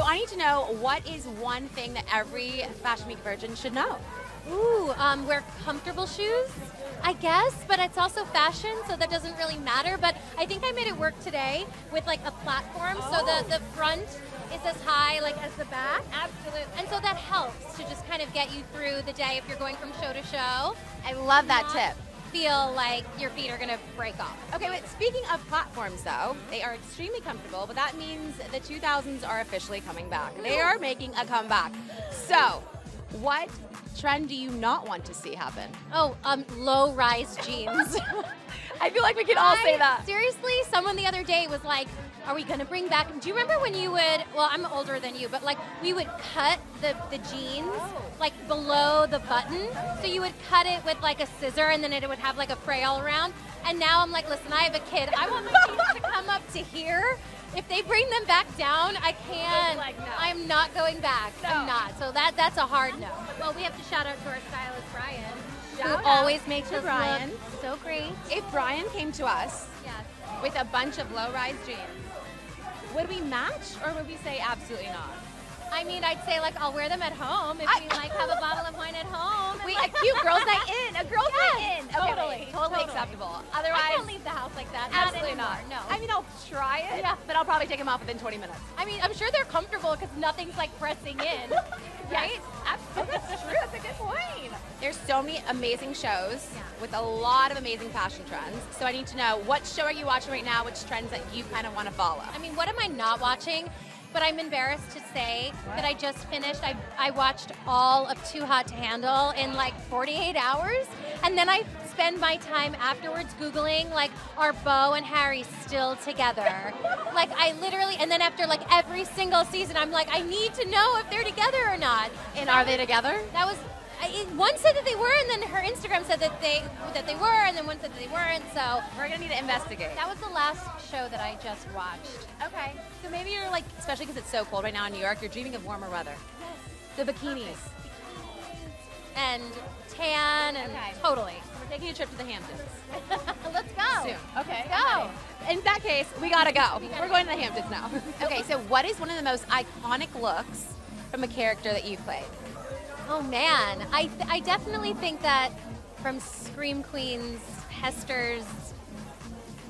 I need to know, what is one thing that every Fashion Week virgin should know? Ooh, wear comfortable shoes, I guess, but it's also fashion, so that doesn't really matter. But I think I made it work today with like a platform, so the front is as high like as the back. Absolutely. And so that helps to just kind of get you through the day if you're going from show to show. I love that tip. Feel like your feet are gonna break off. Okay, wait, speaking of platforms though, they are extremely comfortable, but that means the 2000s are officially coming back. They are making a comeback. So, what trend do you not want to see happen? Oh, low-rise jeans. I feel like we can all say that. Seriously, someone the other day was like, are we gonna bring back, do you remember when you would, well, I'm older than you, but like we would cut the jeans like below the button. So you would cut it with like a scissor and then it would have like a fray all around. And now I'm like, listen, I have a kid. I want my jeans to come up to here. If they bring them back down, I can't. Like, no. I'm not going back. No. I'm not. So that's a hard no. Well, we have to shout out to our stylist, Brian, Shout who out always makes to us Brian. look so great. If Brian came to us Yes. with a bunch of low-rise jeans, would we match or would we say absolutely not? I mean, I'd say like I'll wear them at home if we like have a bottle of wine at home. Wait, a cute girls' night in. A girls' night in. Okay, Totally, wait, totally acceptable. Otherwise, I can't leave the house like that. absolutely not not. anymore. No. I mean, I'll try it, but I'll probably take them off within 20 minutes. I mean, I'm sure they're comfortable because nothing's like pressing in, right? Absolutely. That's true. That's a good point. There's so many amazing shows with a lot of amazing fashion trends. So I need to know, what show are you watching right now? Which trends that you kind of want to follow? I mean, what am I not watching? But I'm embarrassed to say that I just finished. I watched all of Too Hot to Handle in like 48 hours. And then I spend my time afterwards Googling, like, are Beau and Harry still together? Like, I literally, and then after like every single season, I'm like, I need to know if they're together or not. And are they together? That was, one said that they were, and then her Instagram said that they were, and then one said that they weren't, so. We're gonna need to investigate. That was the last show that I just watched. Okay. So maybe you're like, especially because it's so cold right now in New York, you're dreaming of warmer weather. Yes. The bikinis. And tan, and totally. We're taking a trip to the Hamptons. Let's go. Soon. Okay. Go. In that case, we gotta go. We're going to the Hamptons now. Okay, so what is one of the most iconic looks from a character that you played? Oh man, I definitely think that from Scream Queens, Hester's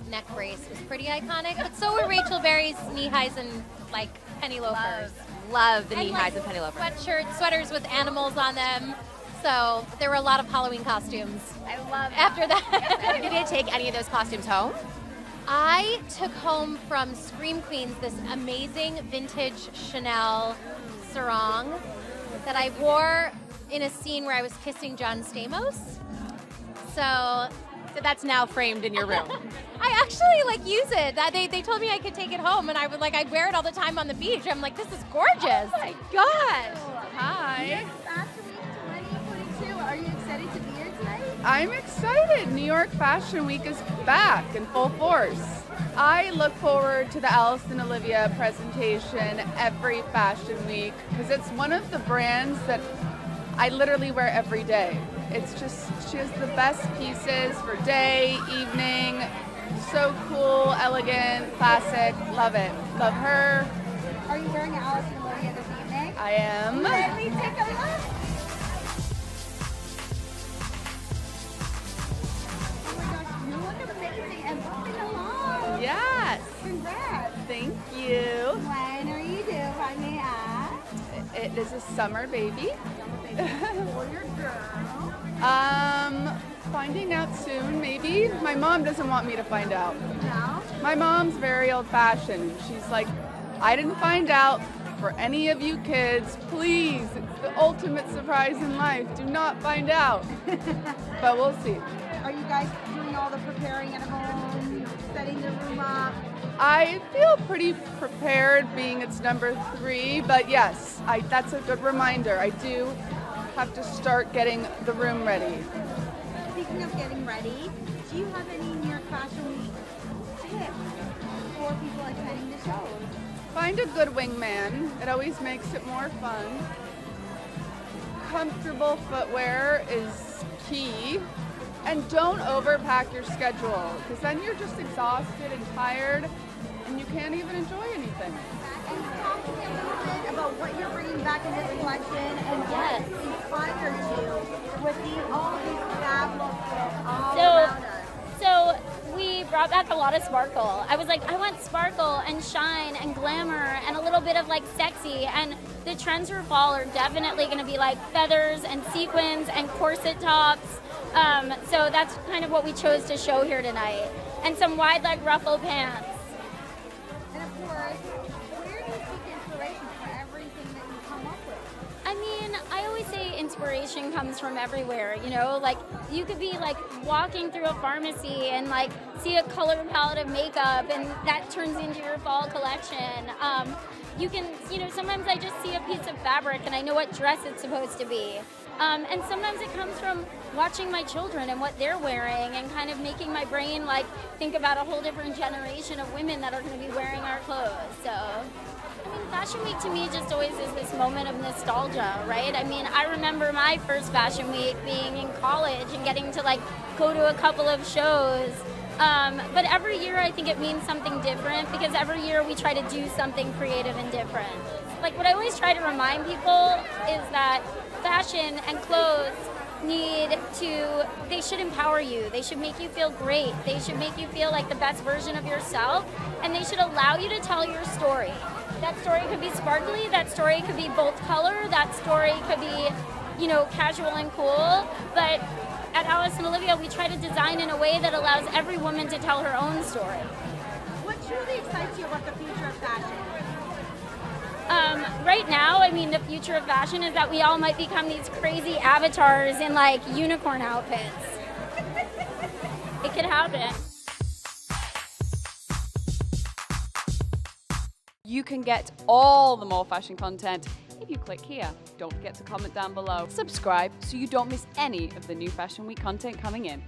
neck brace was pretty iconic, but so were Rachel Berry's knee-highs and like penny loafers. Love the And, knee-highs like, and penny loafers. Sweaters with animals on them. So there were a lot of Halloween costumes. I love after that. Did you take any of those costumes home? I took home from Scream Queens this amazing vintage Chanel sarong that I wore in a scene where I was kissing John Stamos. So that's now framed in your room. I actually like use it. That they told me I could take it home, and I'd wear it all the time on the beach. I'm like, this is gorgeous. Oh my gosh. Hi. Fashion Week 2022. Are you excited to be here tonight? I'm excited. New York Fashion Week is back in full force. I look forward to the Alice and Olivia presentation every Fashion Week because it's one of the brands that I literally wear every day. It's just, she has the best pieces for day, evening, so cool, elegant, classic, love it. Love her. Are you wearing Alice and Olivia this evening? I am. Let me take a look. Oh my gosh, you look amazing and popping along. Yes. Congrats. Thank you. When are you due, if I may ask? It is a summer baby. For your girl. Finding out soon, maybe. My mom doesn't want me to find out. No? My mom's very old-fashioned. She's like, I didn't find out for any of you kids. Please, it's the ultimate surprise in life. Do not find out. But we'll see. Are you guys doing all the preparing at home, setting the room up? I feel pretty prepared being it's number 3, but yes, that's a good reminder. I do have to start getting the room ready. Speaking of getting ready, do you have any New York Fashion Week tips for people attending the shows? Find a good wingman. It always makes it more fun. Comfortable footwear is key. And don't overpack your schedule, because then you're just exhausted and tired. and you can't even enjoy anything. And talk to me a little bit about what you're bringing back in this collection and what inspired you with all these fab looks that are all around us. So we brought back a lot of sparkle. I was like, I want sparkle and shine and glamour and a little bit of like sexy. And the trends for fall are definitely going to be like feathers and sequins and corset tops. So that's kind of what we chose to show here tonight. And some wide leg ruffle pants. And of course, where do you seek inspiration for everything that you come up with? I mean, I always say inspiration comes from everywhere, you know, like you could be like walking through a pharmacy and like see a color palette of makeup and that turns into your fall collection. You can, you know, sometimes I just see a piece of fabric and I know what dress it's supposed to be. And sometimes it comes from watching my children and what they're wearing and kind of making my brain like think about a whole different generation of women that are going to be wearing our clothes. So, I mean, Fashion Week to me just always is this moment of nostalgia, right? I mean, I remember my first Fashion Week being in college and getting to like go to a couple of shows. But every year I think it means something different because every year we try to do something creative and different. Like what I always try to remind people is that fashion and clothes they should empower you. They should make you feel great. They should make you feel like the best version of yourself, and they should allow you to tell your story. That story could be sparkly, that story could be bold color, that story could be, you know, casual and cool, but at Alice and Olivia, we try to design in a way that allows every woman to tell her own story. What truly excites you about the future of fashion? Right now, I mean, the future of fashion is that we all might become these crazy avatars in like unicorn outfits. It could happen. You can get all the more fashion content if you click here. Don't forget to comment down below. Subscribe so you don't miss any of the new Fashion Week content coming in.